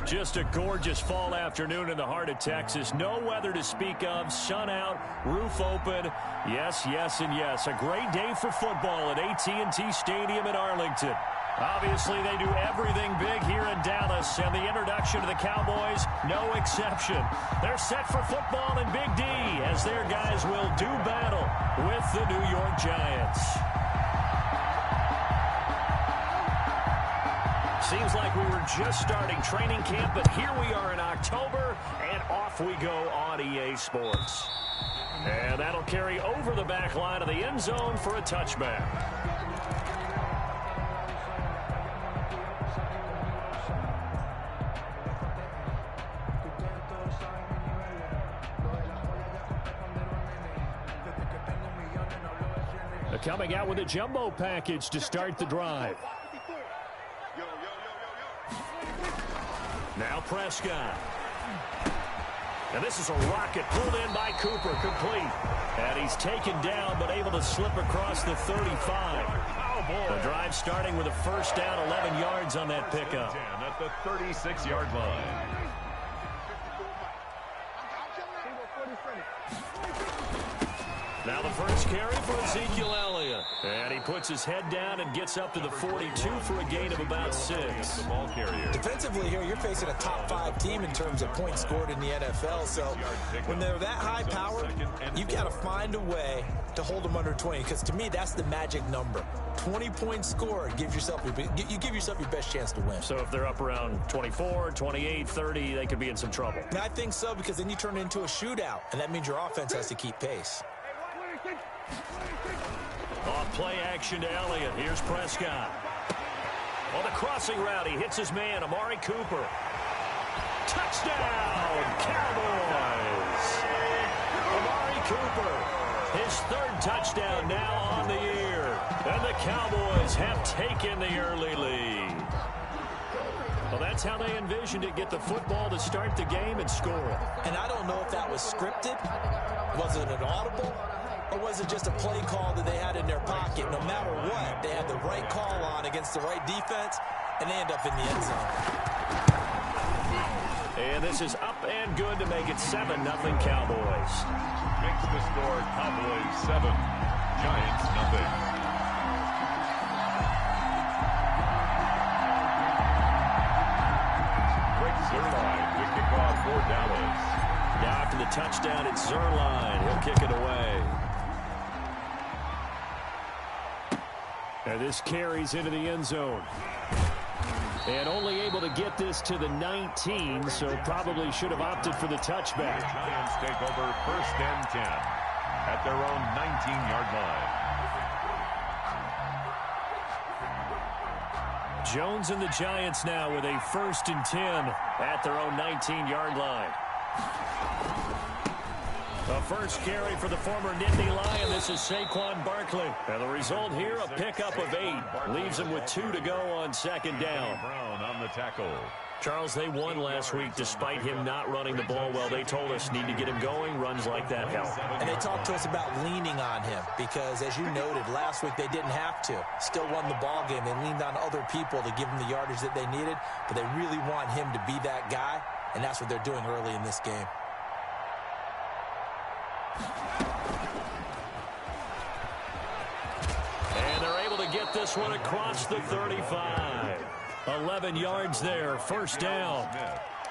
Just a gorgeous fall afternoon in the heart of Texas. No weather to speak of. Sun out, roof open. Yes, yes, and yes. A great day for football at AT&T Stadium in Arlington. Obviously, they do everything big here in Dallas, and the introduction to the Cowboys, no exception. They're set for football in Big D as their guys will do battle with the New York Giants. Seems like we were just starting training camp, but here we are in October, and off we go on EA Sports. And that'll carry over the back line of the end zone for a touchback. Coming out with a jumbo package to start the drive. Now Prescott. And this is a rocket pulled in by Cooper, complete. And he's taken down but able to slip across the 35. The drive starting with a first down, 11 yards on that pickup. At the 36-yard line. Now the first carry for Ezekiel Elliott. And he puts his head down and gets up to the 42 for a gain of about 6. The ball carrier. Defensively here, you're facing a top 5 team in terms of points scored in the NFL. So when they're that high powered, you've got to find a way to hold them under 20. Because to me, that's the magic number. 20 points scored, you give yourself your best chance to win. So if they're up around 24, 28, 30, they could be in some trouble. And I think so, because then you turn it into a shootout. And that means your offense has to keep pace. Off play action to Elliott. Here's Prescott. On the crossing route, he hits his man, Amari Cooper. Touchdown, Cowboys! Amari Cooper, his 3rd touchdown now on the year. And the Cowboys have taken the early lead. Well, that's how they envisioned it, get the football to start the game and score. And I don't know if that was scripted. Was it an audible? Or was it just a play call that they had in their pocket? No matter what, they had the right call on against the right defense, and they end up in the end zone. And this is up and good to make it 7-0 Cowboys. Makes the score Cowboys 7, Giants nothing. Rick Zerline to kick off for Dallas. Now after the touchdown, it's Zerline. He'll kick it away. And this carries into the end zone. And only able to get this to the 19, so probably should have opted for the touchback. The Giants take over 1st and 10 at their own 19-yard line. Jones and the Giants now with a 1st and 10 at their own 19-yard line. The first carry for the former Nittany Lion. This is Saquon Barkley. And the result here, a pickup of 8. Leaves him with 2 to go on 2nd down. Brown on the tackle. Charles, they won last week despite him not running the ball well. They told us need to get him going. Runs like that help. And they talked to us about leaning on him because, as you noted, last week they didn't have to. Still won the ball game. They leaned on other people to give them the yardage that they needed. But they really want him to be that guy, and that's what they're doing early in this game. And they're able to get this one across the 35. 11 yards there, 1st down.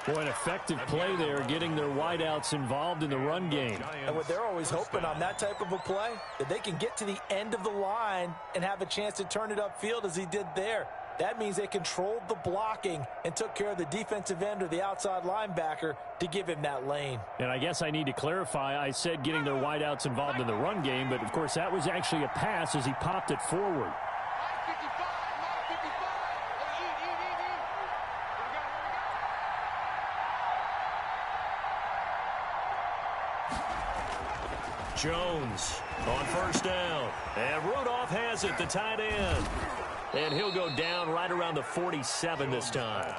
Boy, an effective play there, getting their wideouts involved in the run game. And what they're always hoping on that type of a play, that they can get to the end of the line and have a chance to turn it upfield as he did there. That means they controlled the blocking and took care of the defensive end or the outside linebacker to give him that lane. And I guess I need to clarify, I said getting their wideouts involved in the run game, but of course that was actually a pass as he popped it forward. Jones on 1st down. And Rudolph has it, the tight end. And he'll go down right around the 47 this time.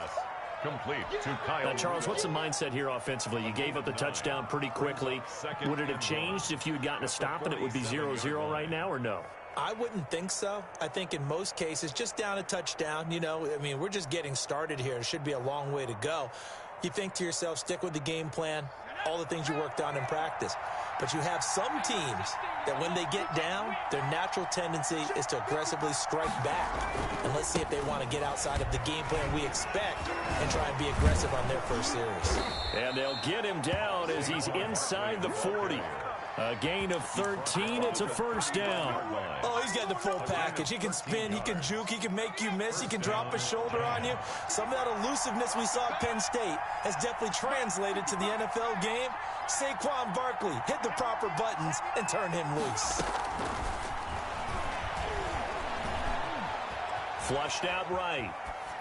Complete to Kyle. Now, Charles, what's the mindset here offensively? You gave up the touchdown pretty quickly. Would it have changed if you had gotten a stop and it would be 0-0 right now, or no? I wouldn't think so. I think in most cases, just down a touchdown, you know, I mean, we're just getting started here. It should be a long way to go. You think to yourself, stick with the game plan, all the things you worked on in practice. But you have some teams that when they get down, their natural tendency is to aggressively strike back. And let's see if they want to get outside of the game plan we expect and try and be aggressive on their first series. And they'll get him down as he's inside the 40. A gain of 13. It's a first down. Oh, he's got the full package. He can spin, he can juke, he can make you miss, he can drop his shoulder on you. Some of that elusiveness we saw at Penn State has definitely translated to the NFL game. Saquon Barkley hit the proper buttons and turn him loose. Flushed out right.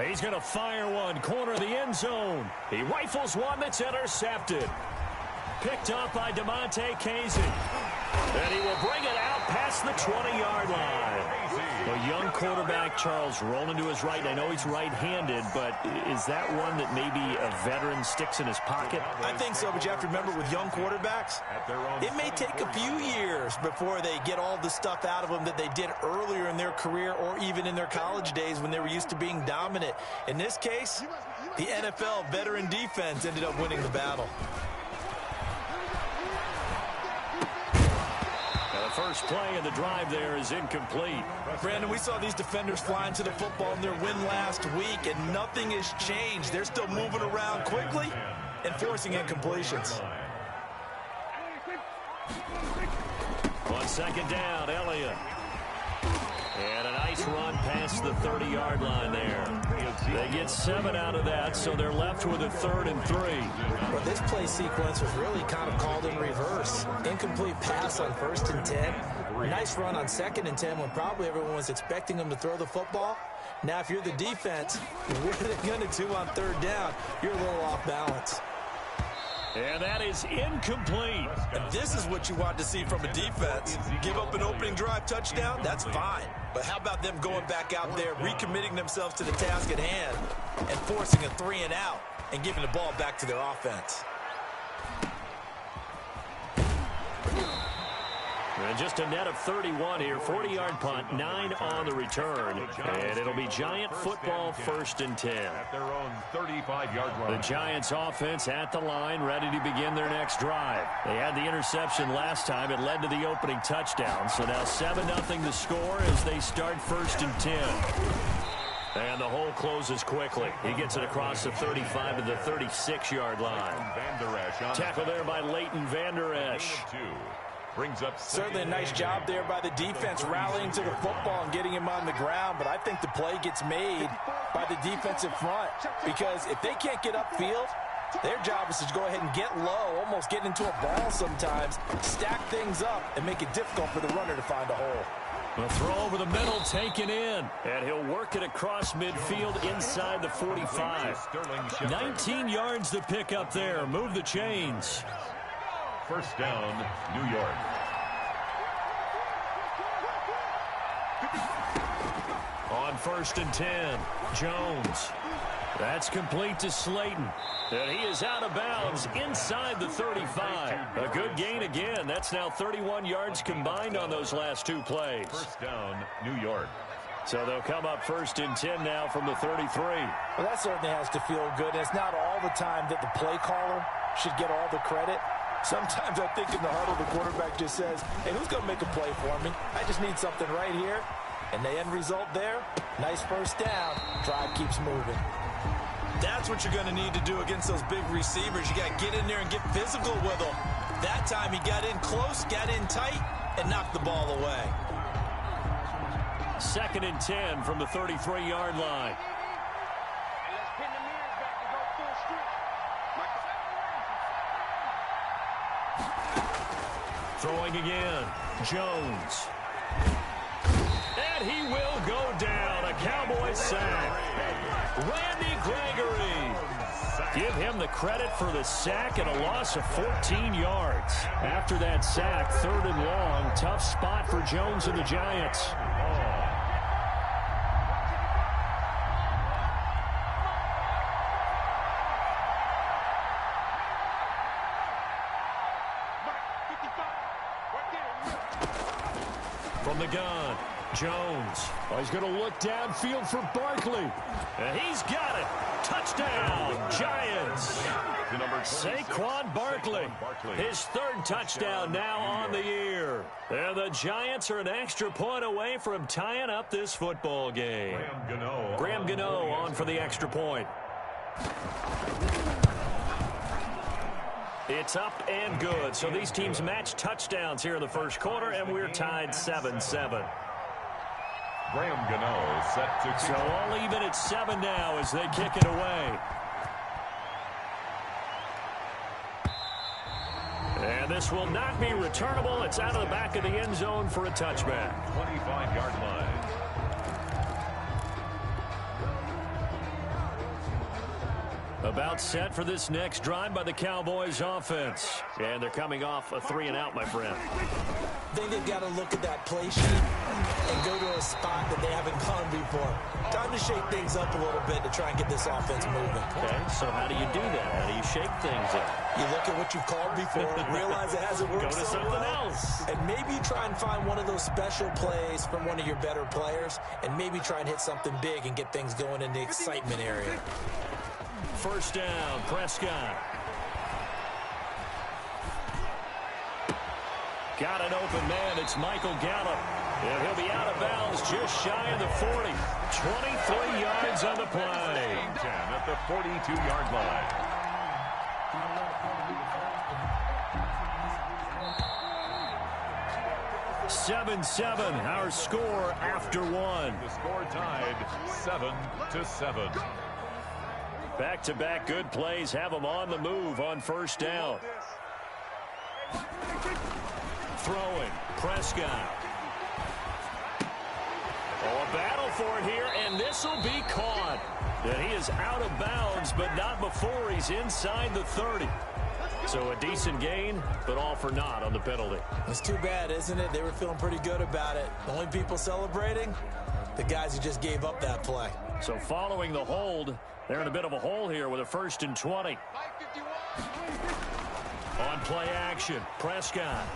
He's going to fire one, corner of the end zone. He rifles one that's intercepted. Picked up by DeMonte Casey. And he will bring it out past the 20-yard line. A young quarterback, Charles, rolling to his right. I know he's right-handed, but is that one that maybe a veteran sticks in his pocket? I think so, but you have to remember with young quarterbacks, it may take a few years before they get all the stuff out of them that they did earlier in their career or even in their college days when they were used to being dominant. In this case, the NFL veteran defense ended up winning the battle. First play of the drive there is incomplete. Brandon, we saw these defenders flying to the football in their win last week, and nothing has changed. They're still moving around quickly and forcing incompletions. On second down, Elliott. And a nice run past the 30-yard line there. They get 7 out of that, so they're left with a 3rd and 3. Well, this play sequence was really kind of called in reverse. Incomplete pass on 1st and 10. Nice run on 2nd and 10 when probably everyone was expecting them to throw the football. Now, if you're the defense, what are they going to do on 3rd down? You're a little off balance. And that is incomplete. And this is what you want to see from a defense. Give up an opening drive touchdown, that's fine. But how about them going back out there, recommitting themselves to the task at hand, and forcing a 3 and out, and giving the ball back to their offense. And just a net of 31 here. 40-yard punt, 9 on the return. And it'll be Giant football, 1st and 10. At their own 35-yard line. The Giants offense at the line, ready to begin their next drive. They had the interception last time. It led to the opening touchdown. So now 7-0 the score as they start 1st and 10. And the hole closes quickly. He gets it across the 35 to the 36-yard line. Tackle there by Leighton Vander Esch. Brings up certainly a nice job there by the defense rallying to the football and getting him on the ground, but I think the play gets made by the defensive front because if they can't get upfield, their job is to go ahead and get low, almost get into a ball sometimes, stack things up, and make it difficult for the runner to find a hole. A throw over the middle taken in, and he'll work it across midfield inside the 45. 19 yards to pick up there. Move the chains. First down, New York. On 1st and 10, Jones. That's complete to Slayton. And he is out of bounds inside the 35. A good gain again. That's now 31 yards combined on those last 2 plays. First down, New York. So they'll come up 1st and 10 now from the 33. Well, that certainly has to feel good. It's not all the time that the play caller should get all the credit. Sometimes I think in the huddle, the quarterback just says, hey, who's going to make a play for me? I just need something right here. And the end result there, nice first down. Drive keeps moving. That's what you're going to need to do against those big receivers. You got to get in there and get physical with them. That time he got in close, got in tight, and knocked the ball away. 2nd and 10 from the 33-yard line. Throwing again, Jones. And he will go down. A Cowboy sack. Randy Gregory. Give him the credit for the sack and a loss of 14 yards. After that sack, 3rd and long. Tough spot for Jones and the Giants. From the gun, Jones. Oh, he's going to look downfield for Barkley. And he's got it. Touchdown, Giants. Saquon Barkley. His third touchdown now on the year. And the Giants are an extra point away from tying up this football game. Graham Gano on for the extra point. It's up and good. So these teams match touchdowns here in the first quarter, and we're tied 7-7. Graham Gano set to So all even at 7 now as they kick it away. And this will not be returnable. It's out of the back of the end zone for a touchback. 25-yard line. About set for this next drive by the Cowboys offense. And they're coming off a 3-and-out, my friend. I think they've got to look at that play sheet and go to a spot that they haven't gone before. Time to shake things up a little bit to try and get this offense moving. Okay, so how do you do that? How do you shake things up? You look at what you've called before, realize it hasn't worked Go to so something well, else. and maybe try and find one of those special plays from one of your better players, and maybe try and hit something big and get things going in the excitement area. First down, Prescott. Got an open man. It's Michael Gallup. And he'll be out of bounds just shy of the 40. 23 yards on the play. 10 at the 42-yard line. Seven, our score after one. The score tied 7-7. Back-to-back good plays have them on the move on first down. Throwing, Prescott. Oh, a battle for it here, and this will be caught. And he is out of bounds, but not before he's inside the 30. So a decent gain, but all for naught on the penalty. It's too bad, isn't it? They were feeling pretty good about it. The only people celebrating, the guys who just gave up that play. So following the hold, they're in a bit of a hole here with a 1st and 20. On play action, Prescott.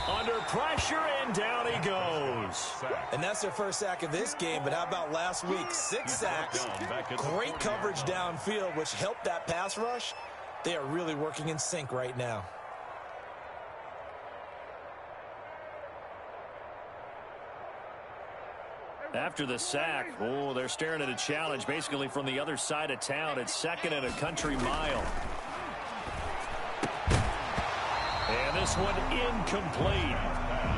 Under pressure, and down he goes. And that's their first sack of this game, but how about last week? 6 sacks, great coverage downfield, which helped that pass rush. They are really working in sync right now. After the sack, oh, they're staring at a challenge basically from the other side of town. It's 2nd and a country mile. And this one incomplete.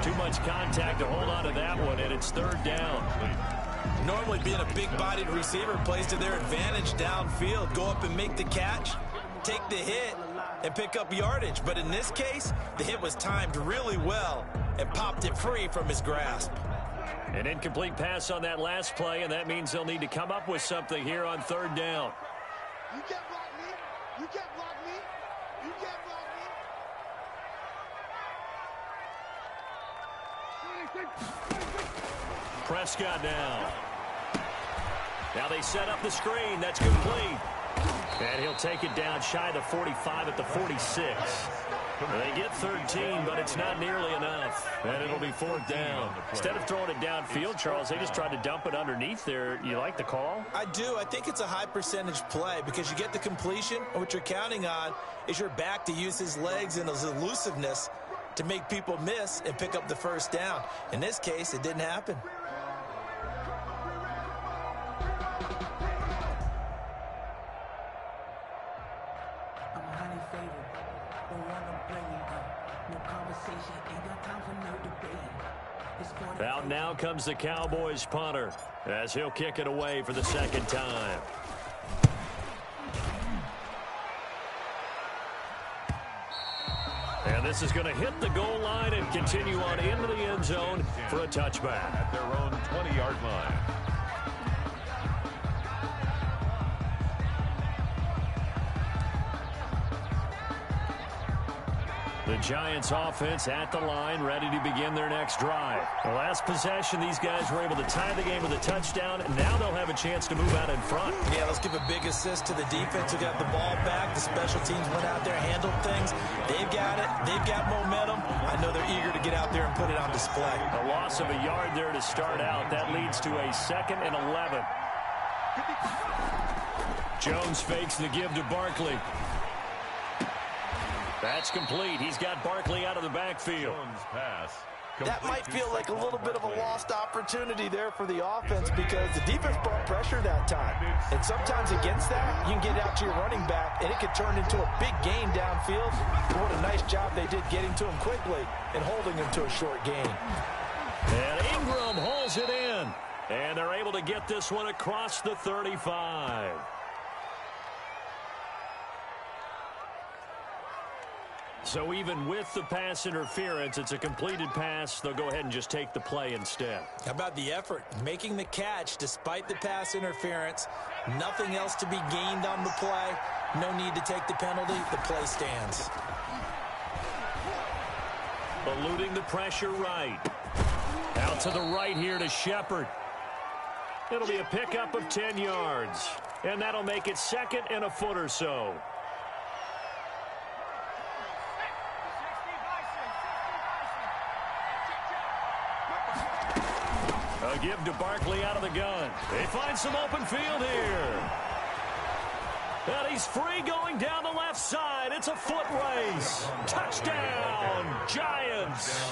Too much contact to hold on to that one, and it's 3rd down. Normally being a big-bodied receiver plays to their advantage downfield. Go up and make the catch, take the hit, and pick up yardage. But in this case, the hit was timed really well and popped it free from his grasp. An incomplete pass on that last play, and that means they'll need to come up with something here on 3rd down. You can't block me. You can't block me. You can't block me. Prescott now. Now they set up the screen. That's complete. And he'll take it down shy of the 45 at the 46. They get 13, but it's not nearly enough. And it'll be 4th down. Instead of throwing it downfield, Charles, they just tried to dump it underneath there. You like the call? I do. I think it's a high percentage play because you get the completion, and what you're counting on is your back to use his legs and his elusiveness to make people miss and pick up the 1st down. In this case, it didn't happen. Out now comes the Cowboys punter as he'll kick it away for the 2nd time. And this is going to hit the goal line and continue on into the end zone for a touchback. At their own 20-yard line. The Giants offense at the line, ready to begin their next drive. The last possession, these guys were able to tie the game with a touchdown. Now they'll have a chance to move out in front. Yeah, let's give a big assist to the defense who got the ball back. The special teams went out there, handled things. They've got it. They've got momentum. I know they're eager to get out there and put it on display. A loss of a yard there to start out. That leads to a 2nd and 11. Jones fakes the give to Barkley. That's complete. He's got Barkley out of the backfield. That might feel like a little bit of a lost opportunity there for the offense because the defense brought pressure that time. And sometimes against that, you can get out to your running back, and it could turn into a big gain downfield. But what a nice job they did getting to him quickly and holding him to a short gain. And Ingram hauls it in. And they're able to get this one across the 35. So even with the pass interference, it's a completed pass. They'll go ahead and just take the play instead. How about the effort? Making the catch despite the pass interference. Nothing else to be gained on the play. No need to take the penalty. The play stands. Eluding the pressure right. Out to the right here to Shepard. It'll be a pickup of 10 yards. And that'll make it 2nd and a foot or so. A give to Barkley out of the gun. They find some open field here. And he's free going down the left side. It's a foot race. Touchdown, Giants.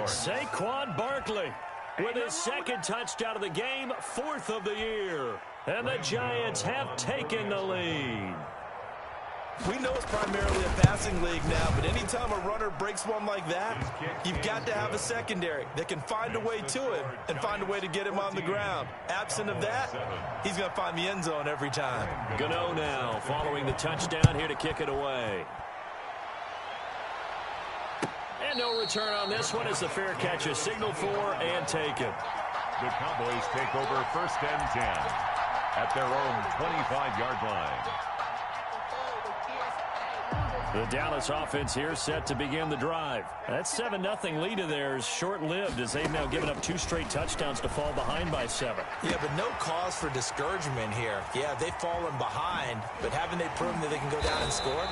Saquon Barkley with his 2nd touchdown of the game, 4th of the year. And the Giants have taken the lead. We know it's primarily a passing league now, but anytime a runner breaks one like that, you've got to have a secondary that can find a way to it and find a way to get him on the ground. Absent of that, he's going to find the end zone every time. Gano now following the touchdown here to kick it away. And no return on this one as the fair catch is signaled for and taken. The Cowboys take over 1st and 10 at their own 25-yard line. The Dallas offense here set to begin the drive. That 7-0 lead of theirs short-lived as they've now given up 2 straight touchdowns to fall behind by 7. Yeah, but no cause for discouragement here. Yeah, they've fallen behind, but haven't they proven that they can go down and score?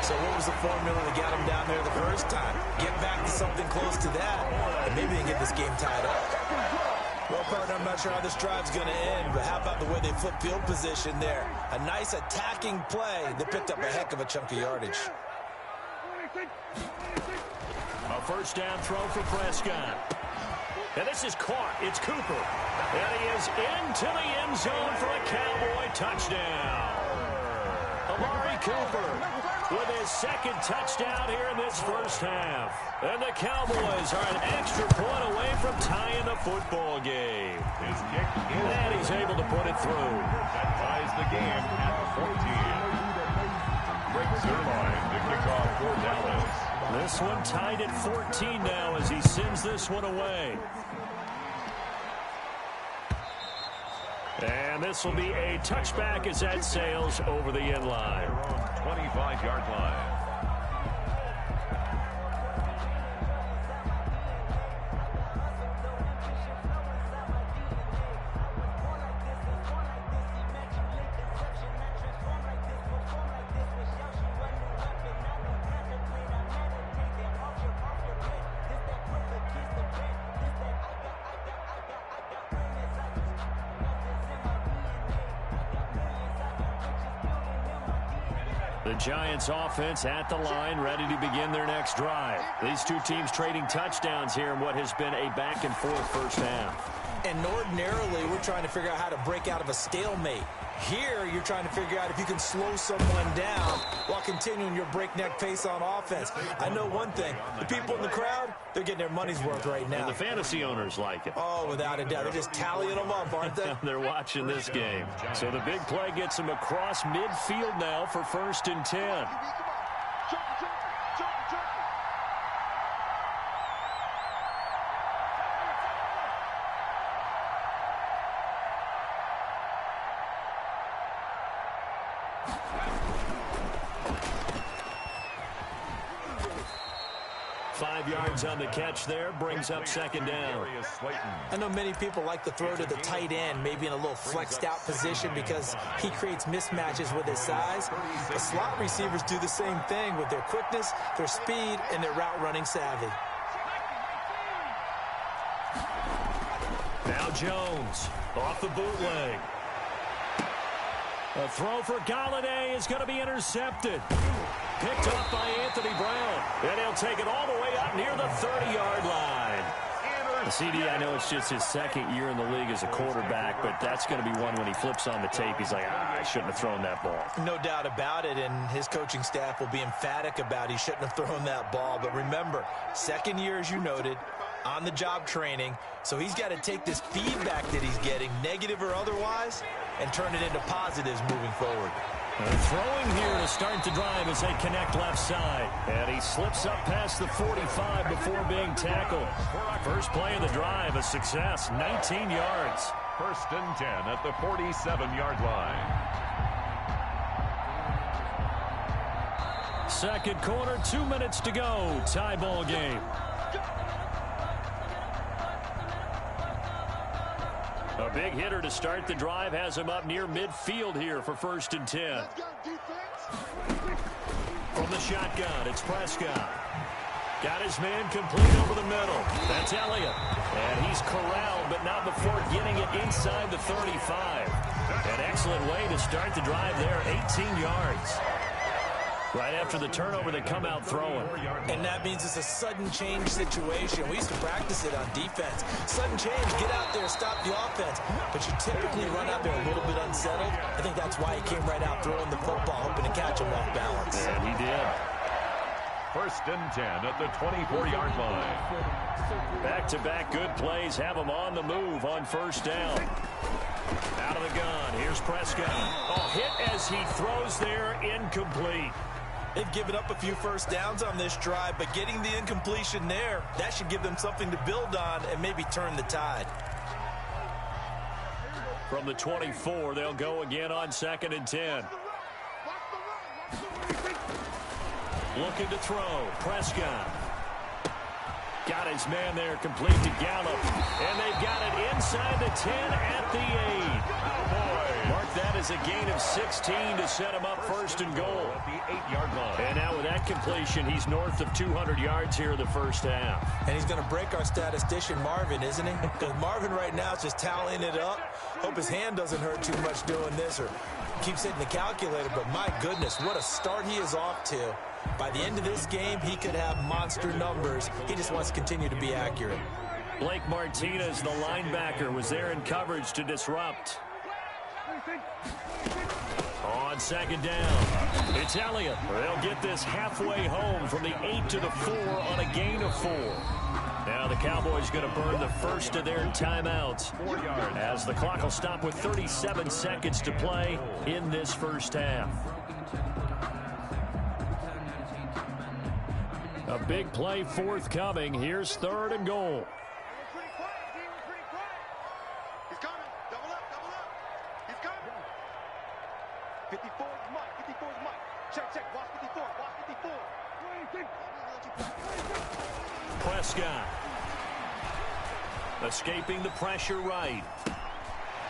So what was the formula that got them down there the first time? Get back to something close to that, and maybe they can get this game tied up. Well, partner, I'm not sure how this drive's going to end, but how about the way they flip field position there? A nice attacking play that picked up a heck of a chunk of yardage. A 1st down throw for Prescott. And this is caught. It's Cooper. And he is into the end zone for a Cowboy touchdown. Amari Cooper with his 2nd touchdown here in this first half. And the Cowboys are an extra point away from tying the football game. His kick is and he's able to put it through. That ties the game at 14. Greg Zerline, the kickoff for Dallas. This one tied at 14 now as he sends this one away. And this will be a touchback as that sails over the end line. 25-yard line. The Giants offense at the line, ready to begin their next drive. These two teams trading touchdowns here in what has been a back-and-forth first half. And ordinarily, we're trying to figure out how to break out of a stalemate. Here, you're trying to figure out if you can slow someone down while continuing your breakneck pace on offense. I know one thing. The people in the crowd, they're getting their money's worth right now. And the fantasy owners like it. Oh, without a doubt. They're just tallying them up, aren't they? They're watching this game. So the big play gets them across midfield now for 1st and 10. 5 yards on the catch there. Brings up second down. I know many people like to throw to the tight end, maybe in a little flexed out position because he creates mismatches with his size. The slot receivers do the same thing with their quickness, their speed, and their route running savvy. Now Jones off the bootleg. A throw for Galladay is going to be intercepted. Picked up by Anthony Brown. And he'll take it all the way up near the 30-yard line. The CD, I know it's just his second year in the league as a quarterback, but that's going to be one when he flips on the tape. He's like, I shouldn't have thrown that ball. No doubt about it, and his coaching staff will be emphatic about he shouldn't have thrown that ball. But remember, second year, as you noted, on-the-job training, so he's got to take this feedback that he's getting, negative or otherwise, and turn it into positives moving forward. Throwing here to start the drive as they connect left side. And he slips up past the 45 before being tackled. First play of the drive, a success, 19 yards. First and 10 at the 47-yard line. Second quarter, 2 minutes to go. Tie ball game. A big hitter to start the drive has him up near midfield here for first and 10. From the shotgun, it's Prescott. Got his man complete over the middle. That's Elliott. And he's corralled, but not before getting it inside the 35. An excellent way to start the drive there, 18 yards. Right after the turnover, they come out throwing. And that means it's a sudden change situation. We used to practice it on defense. Sudden change, get out there, stop the offense. But you typically run out there a little bit unsettled. I think that's why he came right out throwing the football, hoping to catch him off balance. And he did. First and 10 at the 24-yard line. Back-to-back good plays have him on the move on first down. Out of the gun, here's Prescott. Oh, hit as he throws there, incomplete. They've given up a few first downs on this drive, but getting the incompletion there, that should give them something to build on and maybe turn the tide. From the 24, they'll go again on second and 10. Looking to throw, Prescott. Got his man there, complete to Gallup. And they've got it inside the 10 at the 8. Mark that as a gain of 16 to set him up first and goal. At the 8-yard line. And now with that completion, he's north of 200 yards here in the first half. And he's going to break our statistician, Marvin, isn't he? Because Marvin right now is just tallying it up. Hope his hand doesn't hurt too much doing this or keeps hitting the calculator. But my goodness, what a start he is off to. By the end of this game, he could have monster numbers. He just wants to continue to be accurate. Blake Martinez, the linebacker, was there in coverage to disrupt. On second down, it's Elliott. They'll get this halfway home from the 8 to the 4 on a gain of 4. Now the Cowboys going to burn the first of their timeouts as the clock will stop with 37 seconds to play in this first half. A big play forthcoming. Here's third and goal. He's coming. Double up, double up. He's coming. 54 is Mike. 54 is Mike. Check, check. Watch 54. Watch 54. Prescott. Escaping the pressure right.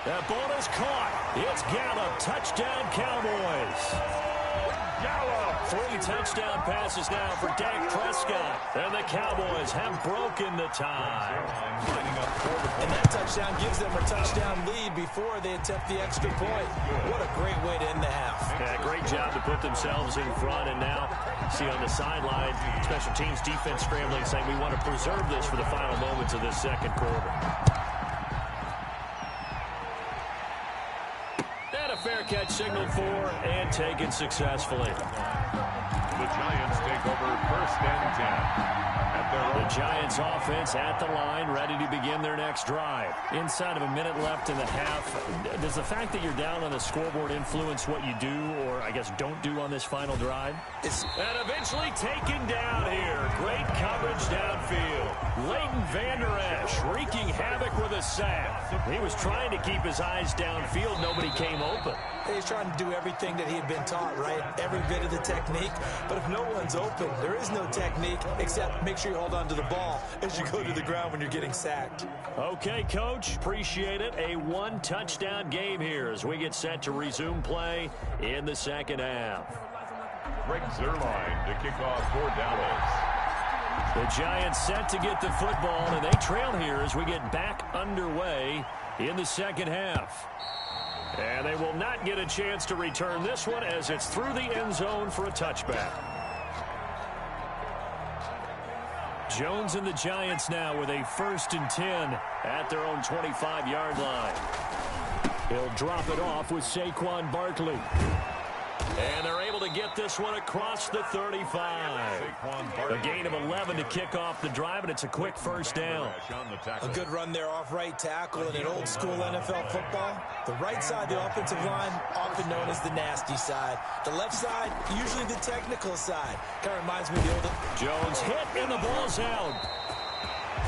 That ball is caught. It's Gallup. Touchdown, Cowboys. Gallup. 3 touchdown passes now for Dak Prescott. And the Cowboys have broken the tie. And that touchdown gives them a touchdown lead before they attempt the extra point. What a great way to end the half. Yeah, great job to put themselves in front. And now, see on the sideline, special teams defense scrambling, saying we want to preserve this for the final moments of this second quarter. Fair catch signaled for and taken successfully. The Giants take over first and 10. The Giants offense at the line, ready to begin their next drive. Inside of a minute left in the half, does the fact that you're down on the scoreboard influence what you do or, I guess, don't do on this final drive? And eventually taken down here. Great coverage downfield. Leighton Vander Esch wreaking havoc with a a sack. He was trying to keep his eyes downfield. Nobody came open. He's trying to do everything that he had been taught, right? Every bit of the technique. But if no one's open, there is no technique except make sure you hold on to the ball as you go to the ground when you're getting sacked. Okay, Coach. Appreciate it. A one-touchdown game here as we get set to resume play in the second half. Greg Zuerlein to kick off for Dallas. The Giants set to get the football, and they trail here as we get back underway in the second half. And they will not get a chance to return this one as it's through the end zone for a touchback. Jones and the Giants now with a 1st and 10 at their own 25-yard line. He'll drop it off with Saquon Barkley. And they're able to get this one across the 35. A gain of 11 to kick off the drive, and it's a quick first down. A good run there off right tackle in an old-school NFL football. The right side of the offensive line, often known as the nasty side. The left side, usually the technical side. Kind of reminds me of the old... Jones hit, and the ball's out.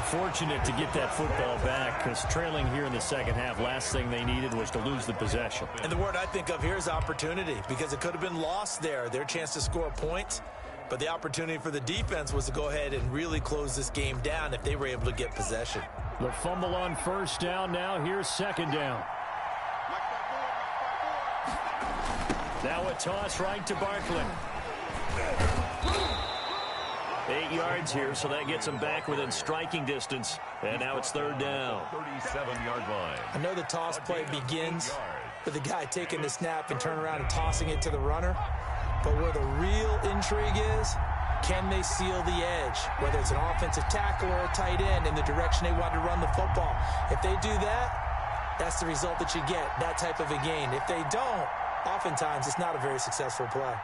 Fortunate to get that football back because trailing here in the second half, last thing they needed was to lose the possession. And the word I think of here is opportunity because it could have been lost there. Their chance to score points. But the opportunity for the defense was to go ahead and really close this game down if they were able to get possession. The fumble on first down now. Here's second down. Now a toss right to Barkley. 8 yards here, so that gets them back within striking distance. And now it's third down. 37-yard line. I know the toss play begins with the guy taking the snap and turning around and tossing it to the runner. But where the real intrigue is, can they seal the edge? Whether it's an offensive tackle or a tight end in the direction they want to run the football. If they do that, that's the result that you get, that type of a gain. If they don't, oftentimes it's not a very successful play.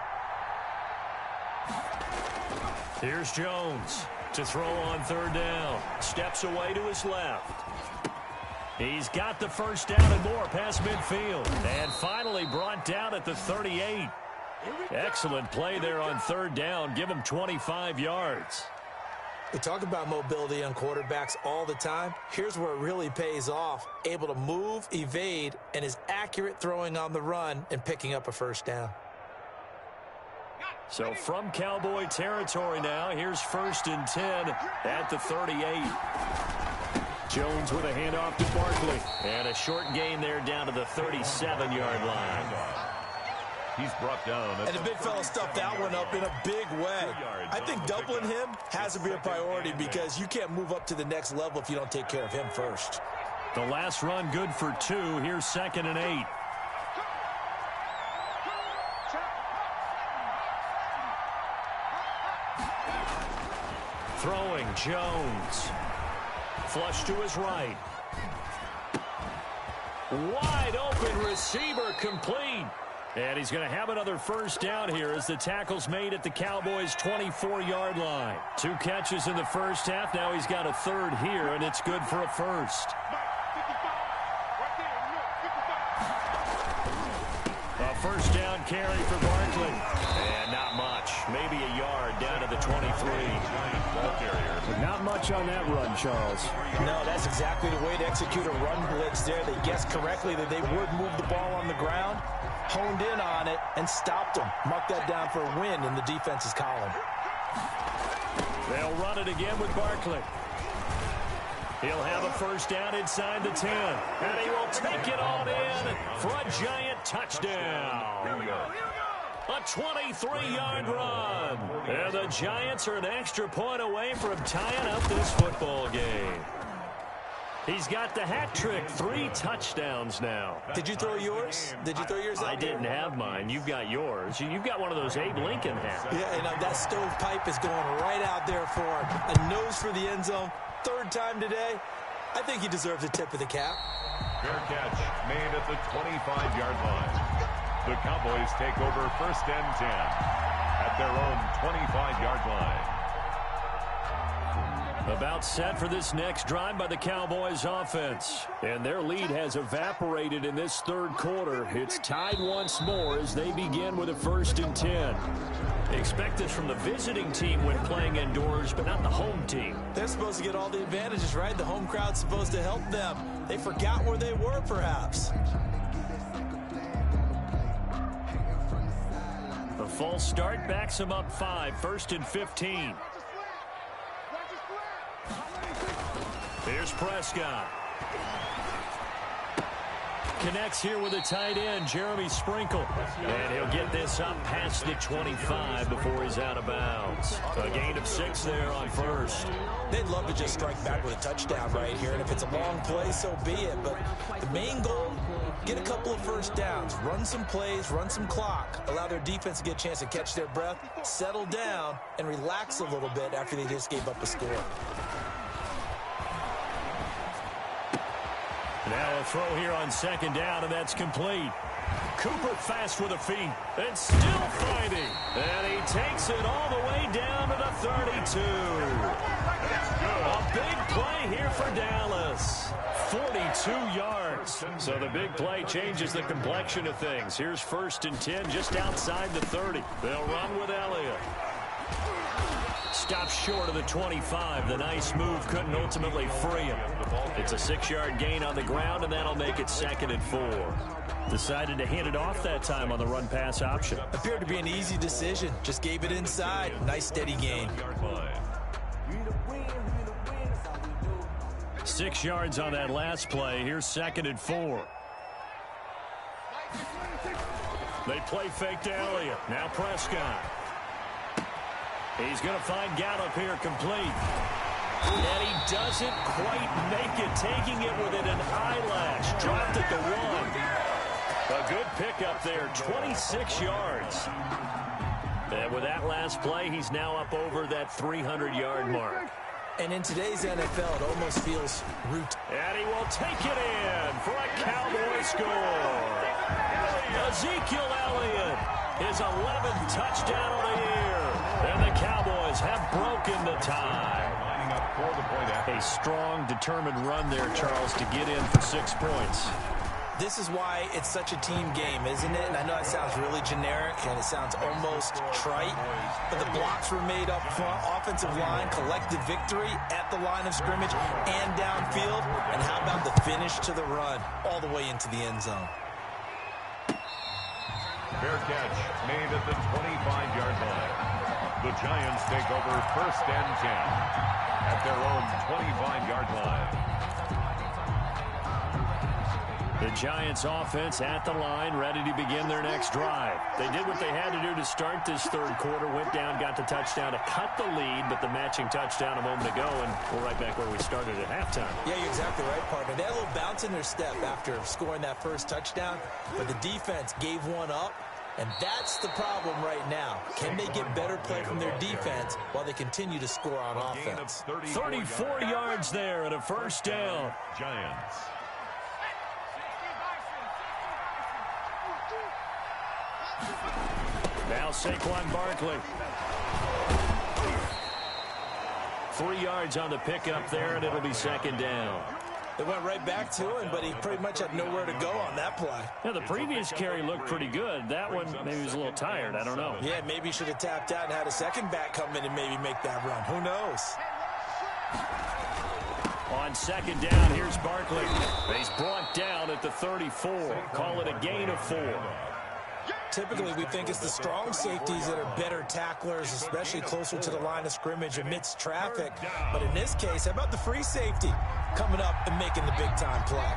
Here's Jones to throw on third down. Steps away to his left. He's got the first down and more past midfield. And finally brought down at the 38. Excellent play there on third down. Give him 25 yards. We talk about mobility on quarterbacks all the time. Here's where it really pays off. Able to move, evade, and is accurate throwing on the run and picking up a first down. So from Cowboy territory now, here's 1st and 10 at the 38. Jones with a handoff to Barkley. And a short gain there down to the 37-yard line. He's brought down. And the big fella stuffed that one up in a big way. I think doubling him has to be a priority because you can't move up to the next level if you don't take care of him first. The last run good for 2. Here's 2nd and 8. Throwing, Jones. Flush to his right. Wide open receiver complete. And he's going to have another first down here as the tackle's made at the Cowboys' 24-yard line. 2 catches in the first half. Now he's got a third here, and it's good for a first. A first down carry for Barkley. And not much. Maybe a yard down to the 23. Not much on that run, Charles. No, that's exactly the way to execute a run blitz there. They guessed correctly that they would move the ball on the ground, honed in on it, and stopped them. Mark that down for a win in the defense's column. They'll run it again with Barkley. He'll have a first down inside the 10. And he will take it on in for a giant touchdown. A 23-yard run. And the Giants are an extra point away from tying up this football game. He's got the hat trick. 3 touchdowns now. Did you throw yours? Did you throw yours out? I didn't have mine. You've got yours. You've got one of those Abe Lincoln hats. Yeah, and that stovepipe is going right out there for him. A nose for the end zone. 3rd time today. I think he deserves a tip of the cap. Fair catch made at the 25-yard line. The Cowboys take over 1st and 10 at their own 25-yard line. About set for this next drive by the Cowboys offense. And their lead has evaporated in this third quarter. It's tied once more as they begin with a 1st and 10. Expect this from the visiting team when playing indoors, but not the home team. They're supposed to get all the advantages, right? The home crowd's supposed to help them. They forgot where they were, perhaps. A false start backs them up 5, 1st and 15. Here's Prescott. Connects here with a tight end, Jeremy Sprinkle. And he'll get this up past the 25 before he's out of bounds. A gain of 6 there on 1st. They'd love to just strike back with a touchdown right here, and if it's a long play, so be it. But the main goal, get a couple of 1st downs, run some plays, run some clock, allow their defense to get a chance to catch their breath, settle down, and relax a little bit after they just gave up a score. Now a throw here on 2nd down, and that's complete. Cooper fast with the feet, and still fighting. And he takes it all the way down to the 32. A big play here for Dallas. 42 yards. So the big play changes the complexion of things. Here's 1st and 10 just outside the 30. They'll run with Elliott. Stops short of the 25. The nice move couldn't ultimately free him. It's a 6-yard gain on the ground, and that'll make it 2nd and 4. Decided to hand it off that time on the run-pass option. Appeared to be an easy decision. Just gave it inside. Nice steady gain. 6 yards on that last play. Here's 2nd and 4. They play fake to Elliott. Now Prescott. He's going to find Gallup here complete. And he doesn't quite make it, taking it within an eyelash. Dropped at the 1. A good pickup there, 26 yards. And with that last play, he's now up over that 300-yard mark. And in today's NFL, it almost feels routine. And he will take it in for a Cowboy score. Ezekiel Elliott, his 11th touchdown of the year. And the Cowboys have broken the tie. A strong, determined run there, Charles, to get in for 6 points. This is why it's such a team game, isn't it? And I know it sounds really generic and it sounds almost trite, but the blocks were made up front, offensive line, collective victory at the line of scrimmage and downfield. And how about the finish to the run all the way into the end zone? Fair catch made at the 25-yard line. The Giants take over 1st and 10 at their own 25-yard line. The Giants offense at the line, ready to begin their next drive. They did what they had to do to start this third quarter, went down, got the touchdown to cut the lead, but the matching touchdown a moment ago, and we're right back where we started at halftime. Yeah, you're exactly right, partner. They had a little bounce in their step after scoring that first touchdown, but the defense gave one up, and that's the problem right now. Can they get better play from their defense while they continue to score on offense? 34 yards there and a 1st down. Giants. Now Saquon Barkley. 3 yards on the pickup there, and it'll be 2nd down. They went right back to him, but he pretty much had nowhere to go on that play. Yeah, the previous carry looked pretty good. That one, maybe he was a little tired. I don't know. Yeah, maybe he should have tapped out and had a second back come in and maybe make that run. Who knows? On 2nd down, here's Barkley. He's brought down at the 34. Call it a gain of 4. Typically, we think it's the strong safeties that are better tacklers, especially closer to the line of scrimmage amidst traffic. But in this case, how about the free safety coming up and making the big-time play?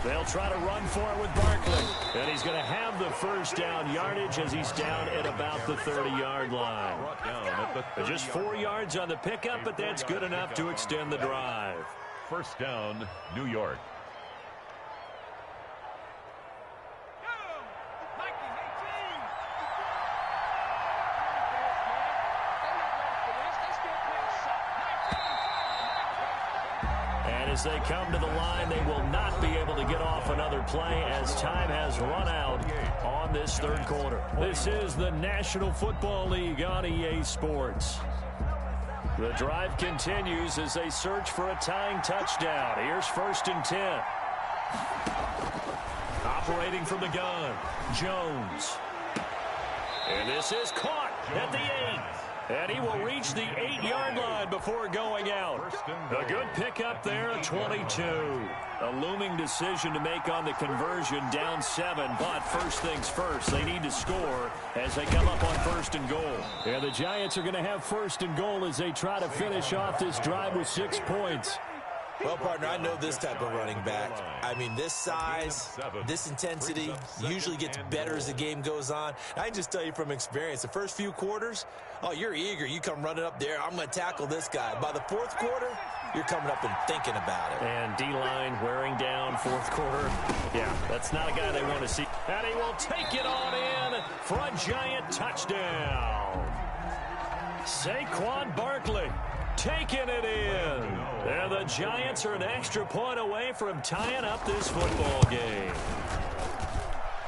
They'll try to run for it with Barkley. And he's going to have the 1st down yardage as he's down at about the 30-yard line. Just 4 yards on the pickup, but that's good enough to extend the drive. 1st down, New York. As they come to the line, they will not be able to get off another play as time has run out on this third quarter. This is the National Football League on EA Sports. The drive continues as they search for a tying touchdown. Here's 1st and 10. Operating from the gun, Jones. And this is caught at the 8. And he will reach the 8-yard line before going out. A good pickup there at 22. A looming decision to make on the conversion, down 7. But first things first, they need to score as they come up on 1st and goal. And the Giants are going to have 1st and goal as they try to finish off this drive with 6 points. Well, partner, I know this type of running back. I mean, this size, this intensity usually gets better as the game goes on. I can just tell you from experience, the first few quarters, oh, you're eager. You come running up there, I'm going to tackle this guy. By the 4th quarter, you're coming up and thinking about it. And D-line wearing down 4th quarter. Yeah, that's not a guy they want to see. And he will take it on in for a Giant touchdown. Saquon Barkley taking it in. And the Giants are an extra point away from tying up this football game.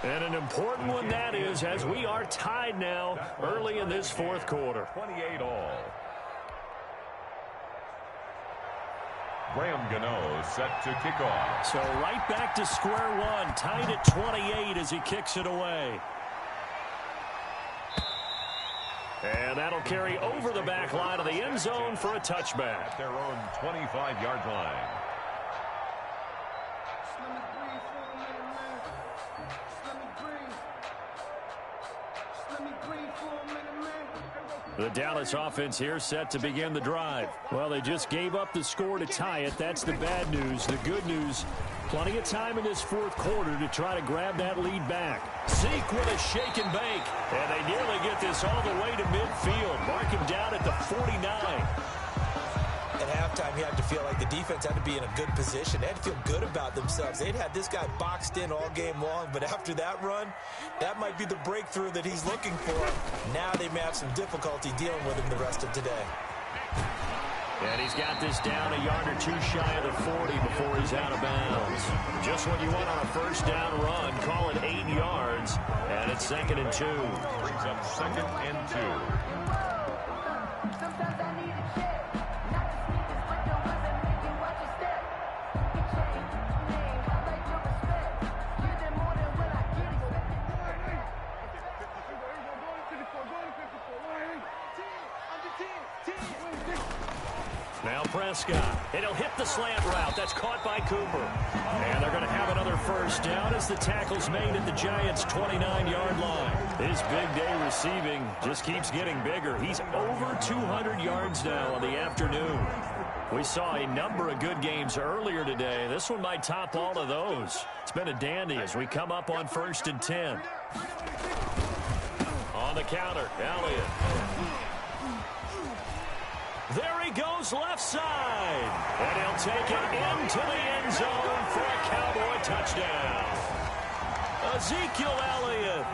And an important one that is, as we are tied now early in this 4th quarter. 28 all. Graham Gano set to kick off. So right back to square one, tied at 28 as he kicks it away. And that'll carry over the back line of the end zone for a touchback. At their own 25-yard line. The Dallas offense here set to begin the drive. Well, they just gave up the score to tie it. That's the bad news. The good news, plenty of time in this 4th quarter to try to grab that lead back. Zeke with a shake and bake. And they nearly get this all the way to midfield. Mark him down at the 49. At halftime, you had to feel like the defense had to be in a good position. They had to feel good about themselves. They'd had this guy boxed in all game long, but after that run, that might be the breakthrough that he's looking for. Now they may have some difficulty dealing with him the rest of today. And he's got this down a yard or two shy of the 40 before he's out of bounds. Just what you want on a 1st down run. Call it 8 yards, and it's 2nd and 2. Brings up 2nd and 2. Now Prescott, and he'll hit the slant route. That's caught by Cooper. And they're going to have another 1st down as the tackle's made at the Giants' 29-yard line. His big day receiving just keeps getting bigger. He's over 200 yards now on the afternoon. We saw a number of good games earlier today. This one might top all of those. It's been a dandy as we come up on 1st and 10. On the counter, Elliott. There he goes left side. And he'll take it into the end zone for a Cowboy touchdown. Ezekiel Elliott,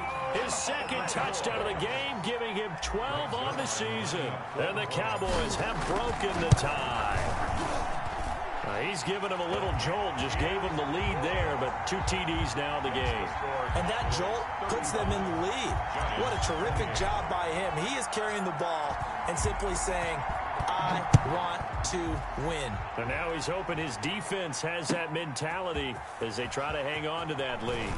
his 2nd touchdown of the game, giving him 12 on the season. And the Cowboys have broken the tie. He's given him a little jolt, just gave him the lead there, but 2 TDs now in the game. And that jolt puts them in the lead. What a terrific job by him. He is carrying the ball and simply saying, I want to win. And now he's hoping his defense has that mentality as they try to hang on to that lead.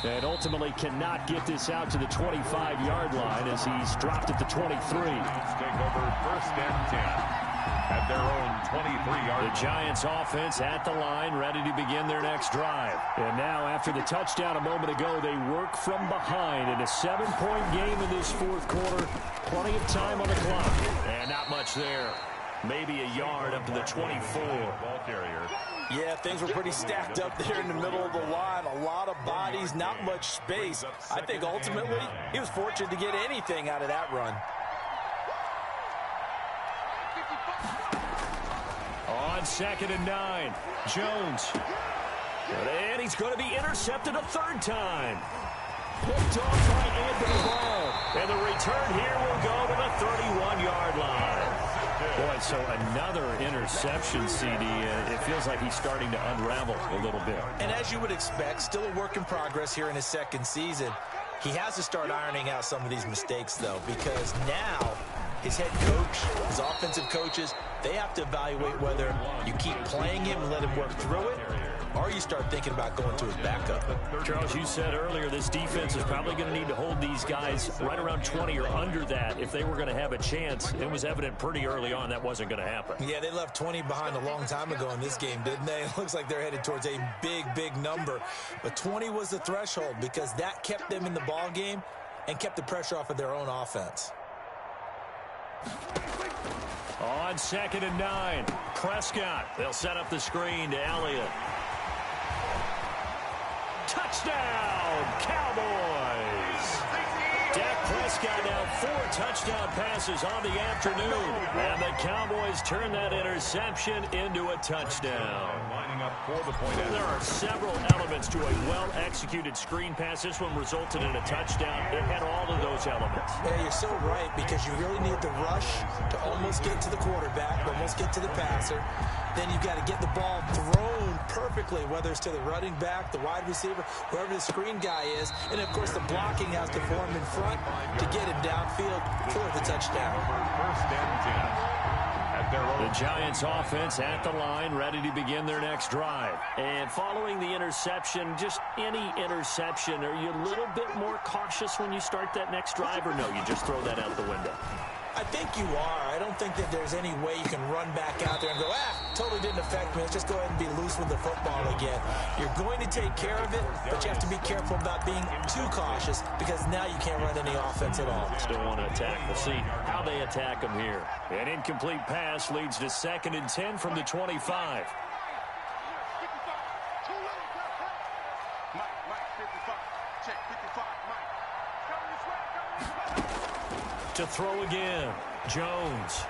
And ultimately cannot get this out to the 25-yard line as he's dropped at the 23. Take over 1st and 10. At their own 23-yard line. The Giants offense at the line, ready to begin their next drive. And now, after the touchdown a moment ago, they work from behind in a 7-point game in this 4th quarter. Plenty of time on the clock. And not much there. Maybe a yard up to the 24. Ball carrier. Yeah, things were pretty stacked up there in the middle of the line. A lot of bodies, not much space. I think ultimately he was fortunate to get anything out of that run. On 2nd and 9, Jones. And he's going to be intercepted a 3rd time. Picked off by Anthony Ball. And the return here will go to the 31-yard line. Boy, so another interception, CD. It feels like he's starting to unravel a little bit. And as you would expect, still a work in progress here in his 2nd season. He has to start ironing out some of these mistakes, though, because now his head coach, his offensive coaches, they have to evaluate whether you keep playing him and let him work through it, or you start thinking about going to his backup. Charles, you said earlier this defense is probably going to need to hold these guys right around 20 or under that if they were going to have a chance. It was evident pretty early on that wasn't going to happen. Yeah, they left 20 behind a long time ago in this game, didn't they? It looks like they're headed towards a big number. But 20 was the threshold because that kept them in the ball game and kept the pressure off of their own offense. On 2nd and 9, Prescott. They'll set up the screen to Elliott. Touchdown, Cowboys! Dak Prescott now 4 touchdown passes on the afternoon. And the Cowboys turn that interception into a touchdown. Lining up for the point. There are several elements to a well-executed screen pass. This one resulted in a touchdown. It had all of those elements. Yeah, you're so right, because you really need the rush to almost get to the quarterback, almost get to the passer. Then you've got to get the ball thrown perfectly, whether it's to the running back, the wide receiver, whoever the screen guy is. And, of course, the blocking has to form in front to get him downfield for the touchdown. First and 10. The Giants offense at the line, ready to begin their next drive. And following the interception, just any interception, are you a little bit more cautious when you start that next drive, or no, you just throw that out the window? I think you are. I don't think that there's any way you can run back out there and go, totally didn't affect me. Let's just go ahead and be loose with the football again. You're going to take care of it, but you have to be careful about being too cautious, because now you can't run any offense at all. Still want to attack. We'll see how they attack them here. An incomplete pass leads to 2nd and 10 from the 25. To throw again, Jones.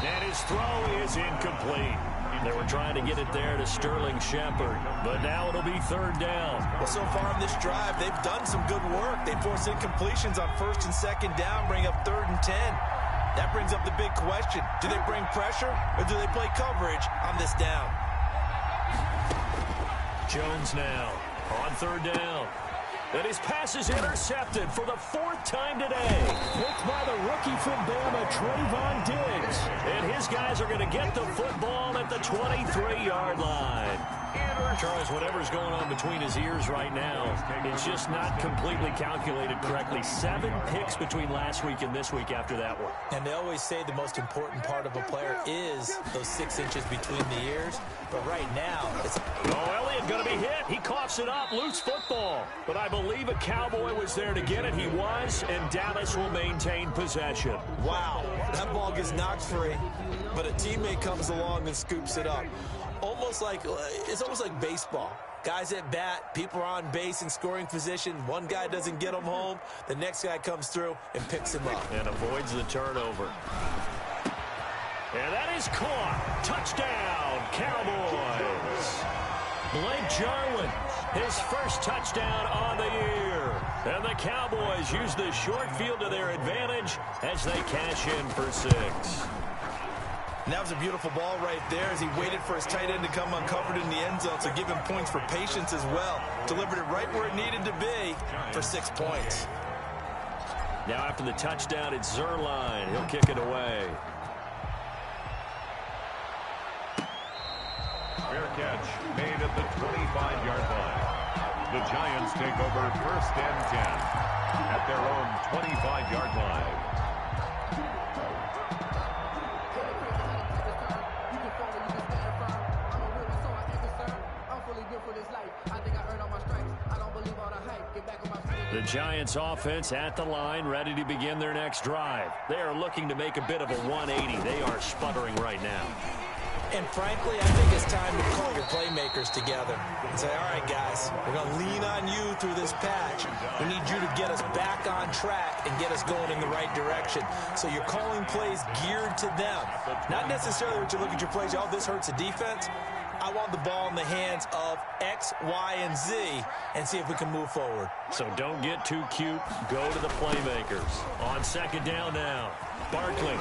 And his throw is incomplete. They were trying to get it there to Sterling Shepard, but now it'll be 3rd down. Well, so far in this drive, they've done some good work. They force incompletions on 1st and 2nd down, bring up 3rd and 10. That brings up the big question. Do they bring pressure, or do they play coverage on this down? Jones now on 3rd down. And his pass is intercepted for the 4th time today. Picked by the rookie from Bama, Trayvon Diggs. And his guys are going to get the football at the 23-yard line. Charles, whatever's going on between his ears right now, it's just not completely calculated correctly. 7 picks between last week and this week after that one. And they always say the most important part of a player is those 6 inches between the ears. But right now, it's... Oh, Elliott going to be hit. He coughs it up. Loose football. But I believe a Cowboy was there to get it. He was, and Dallas will maintain possession. Wow. That ball gets knocked free, but a teammate comes along and scoops it up. It's almost like baseball. Guys at bat, people are on base in scoring position. One guy doesn't get him home. The next guy comes through and picks him up. And avoids the turnover. And that is caught. Touchdown, Cowboys. Blake Jarwin, his first touchdown on the year. And the Cowboys use the short field to their advantage as they cash in for 6. And that was a beautiful ball right there as he waited for his tight end to come uncovered in the end zone, so give him points for patience as well. Delivered it right where it needed to be for 6 points. Now after the touchdown, it's Zerline. He'll kick it away. Fair catch made at the 25-yard line. The Giants take over 1st and 10 at their own 25-yard line. The Giants offense at the line, ready to begin their next drive. They are looking to make a bit of a 180. They are sputtering right now. And frankly, I think it's time to call your playmakers together and say, all right, guys, we're going to lean on you through this patch. We need you to get us back on track and get us going in the right direction. So you're calling plays geared to them. Not necessarily that you look at your plays, oh, this hurts the defense. I want the ball in the hands of X, Y, and Z and see if we can move forward. So don't get too cute. Go to the playmakers. On 2nd down now, Barkley.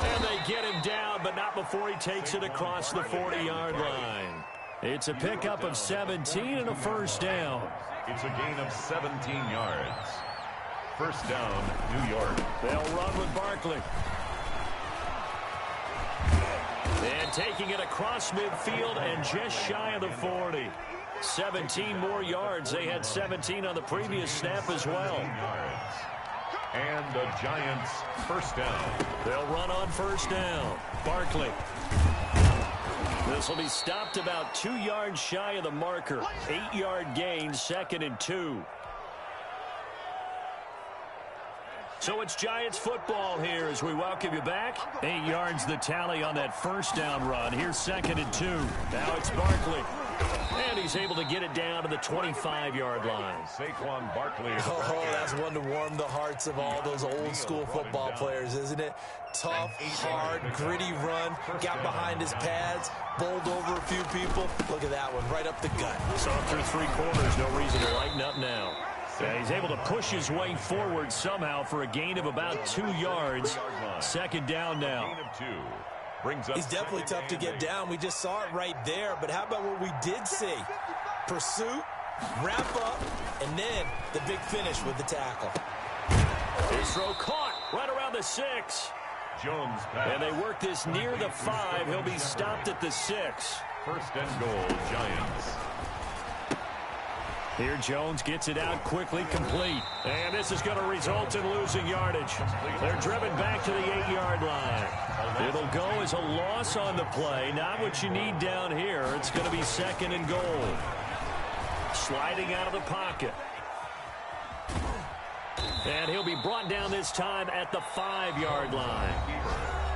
And they get him down, but not before he takes it across the 40-yard line. It's a pickup of 17 and a 1st down. It's a gain of 17 yards. First down, New York. They'll run with Barkley. And taking it across midfield and just shy of the 40. 17 more yards. They had 17 on the previous snap as well. And the Giants first down. They'll run on first down. Barkley. This will be stopped about 2 yards shy of the marker. 8-yard gain, 2nd and 2. So it's Giants football here as we welcome you back. 8 yards the tally on that first down run. Here's 2nd and 2. Now it's Barkley. And he's able to get it down to the 25-yard line. Saquon Barkley. Oh, that's one to warm the hearts of all those old-school football players, isn't it? Tough, hard, gritty run. Got behind his pads, bowled over a few people. Look at that one, right up the gut. So through 3 quarters, no reason to lighten up now. Yeah, he's able to push his way forward somehow for a gain of about 2 yards. 2nd down now. He's definitely tough to get down. We just saw it right there. But how about what we did see? Pursuit, wrap up, and then the big finish with the tackle. His throw caught right around the 6. Jones and they work this near the 5. He'll be stopped at the 6. First and goal, Giants. Here Jones gets it out quickly, complete. And this is going to result in losing yardage. They're driven back to the 8-yard line. It'll go as a loss on the play. Not what you need down here. It's going to be 2nd and goal. Sliding out of the pocket. And he'll be brought down this time at the 5-yard line.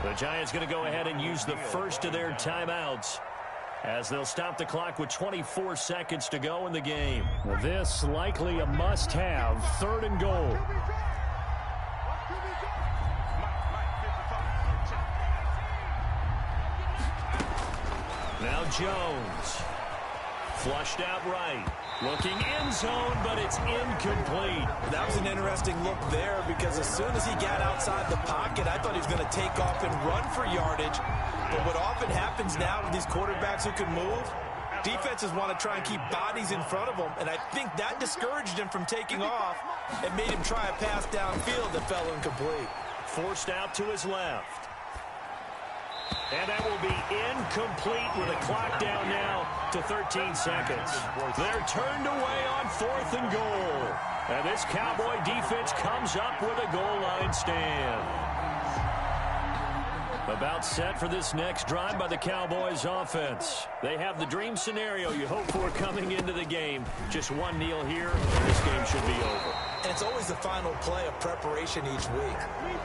The Giants going to go ahead and use the first of their timeouts, as they'll stop the clock with 24 seconds to go in the game. This likely a must-have. 3rd and goal. Now Jones. Flushed out right. Looking end zone, but it's incomplete. That was an interesting look there, because as soon as he got outside the pocket, I thought he was going to take off and run for yardage. But what often happens now with these quarterbacks who can move, defenses want to try and keep bodies in front of them, and I think that discouraged him from taking off and made him try a pass downfield that fell incomplete. Forced out to his left. And that will be incomplete with a clock down now to 13 seconds. They're turned away on 4th and goal. And this Cowboy defense comes up with a goal line stand. About set for this next drive by the Cowboys offense. They have the dream scenario you hope for coming into the game. Just one kneel here, and this game should be over. And it's always the final play of preparation each week.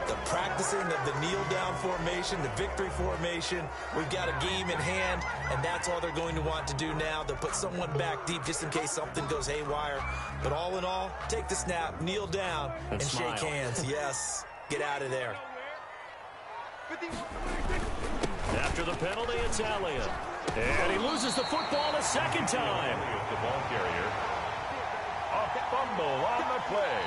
The practicing of the kneel-down formation, the victory formation. We've got a game in hand, and that's all they're going to want to do now. They'll put someone back deep just in case something goes haywire. But all in all, take the snap, kneel down, and shake hands. Yes, get out of there. After the penalty, it's Elliott. And he loses the football a second time. The ball carrier. A fumble on the play.